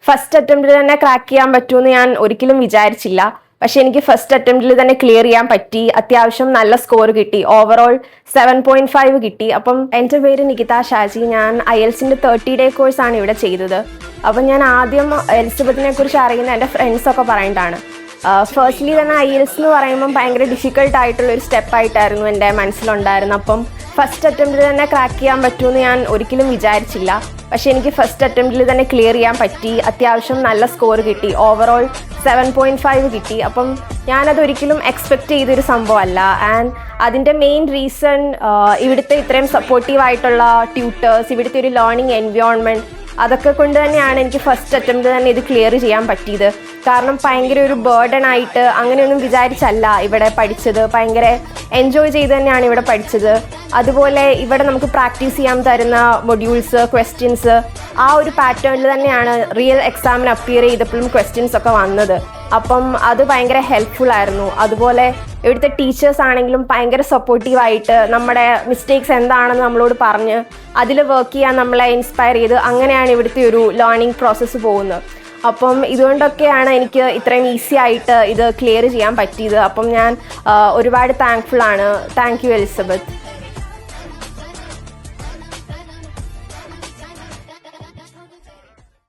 First അറ്റംപ്റ്റിൽ തന്നെ crack ചെയ്യാൻ പറ്റുമെന്ന് ഞാൻ ഒരിക്കലും വിചാരിച്ചില്ല. പക്ഷെ എനിക്ക് ഫസ്റ്റ് അറ്റംപ്റ്റിൽ തന്നെ ക്ലിയർ ചെയ്യാൻ പറ്റി. അത്യാവശ്യം നല്ല സ്കോർ കിട്ടി. ഓവറോൾ 7.5 കിട്ടി. അപ്പം എൻ്റെ പേര് നികിത ഷാജി. ഞാൻ IELTS-ന്റെ 30-day കോഴ്സാണ് ഇവിടെ ചെയ്തത്. അപ്പം ഞാൻ ആദ്യം എലിസബത്തിനെ കുറിച്ച് അറിയുന്ന എൻ്റെ ഫ്രണ്ട്സൊക്കെ പറയേണ്ടതാണ്. ഫസ്റ്റ്ലി തന്നെ IELTS എന്ന് പറയുമ്പം ഭയങ്കര ഡിഫിക്കൽട്ട് ആയിട്ടുള്ളൊരു സ്റ്റെപ്പായിട്ടായിരുന്നു എൻ്റെ മനസ്സിലുണ്ടായിരുന്നത്. അപ്പം ഫസ്റ്റ് അറ്റംപ്റ്റിൽ തന്നെ ക്രാക്ക് ചെയ്യാൻ പറ്റുമെന്ന് ഞാൻ ഒരിക്കലും വിചാരിച്ചില്ല. പക്ഷെ എനിക്ക് ഫസ്റ്റ് അറ്റംപ്റ്റിൽ തന്നെ ക്ലിയർ ചെയ്യാൻ പറ്റി. അത്യാവശ്യം നല്ല സ്കോർ കിട്ടി. ഓവറോൾ 7.5 കിട്ടി. അപ്പം ഞാനതൊരിക്കലും എക്സ്പെക്റ്റ് ചെയ്തൊരു സംഭവമല്ല. ആൻഡ് അതിൻ്റെ മെയിൻ റീസൺ ഇവിടുത്തെ ഇത്രയും സപ്പോർട്ടീവായിട്ടുള്ള ട്യൂട്ടേഴ്സ്, ഇവിടുത്തെ ഒരു ലേണിംഗ് എൻവയോൺമെൻറ്റ്, അതൊക്കെ കൊണ്ട് തന്നെയാണ് എനിക്ക് ഫസ്റ്റ് അറ്റംപ്റ്റ് തന്നെ ഇത് ക്ലിയർ ചെയ്യാൻ പറ്റിയത്. കാരണം ഭയങ്കര ഒരു ബേർഡൻ ആയിട്ട് അങ്ങനെയൊന്നും വിചാരിച്ചല്ല ഇവിടെ പഠിച്ചത്. ഭയങ്കര എൻജോയ് ചെയ്ത് തന്നെയാണ് ഇവിടെ പഠിച്ചത്. അതുപോലെ ഇവിടെ നമുക്ക് പ്രാക്ടീസ് ചെയ്യാൻ തരുന്ന മൊഡ്യൂൾസ്, ക്വസ്റ്റ്യൻസ്, ആ ഒരു പാറ്റേണിൽ തന്നെയാണ് റിയൽ എക്സാമിന് അപ്പിയർ ചെയ്തപ്പോഴും ക്വസ്റ്റ്യൻസ് ഒക്കെ വന്നത്. അപ്പം അത് ഭയങ്കര ഹെൽപ്ഫുൾ ആയിരുന്നു. അതുപോലെ ഇവിടുത്തെ ടീച്ചേഴ്സ് ആണെങ്കിലും ഭയങ്കര സപ്പോർട്ടീവായിട്ട് നമ്മുടെ മിസ്റ്റേക്സ് എന്താണെന്ന് നമ്മളോട് പറഞ്ഞ് അതിൽ വർക്ക് ചെയ്യാൻ നമ്മളെ ഇൻസ്പയർ ചെയ്ത് അങ്ങനെയാണ് ഇവിടുത്തെ ഒരു ലേണിംഗ് പ്രോസസ്സ് പോകുന്നത്. അപ്പം ഇതുകൊണ്ടൊക്കെയാണ് എനിക്ക് ഇത്രയും ഈസി ആയിട്ട് ഇത് ക്ലിയർ ചെയ്യാൻ പറ്റിയത്. അപ്പം ഞാൻ ഒരുപാട് താങ്ക്ഫുൾ ആണ്. Thank you Elizabeth.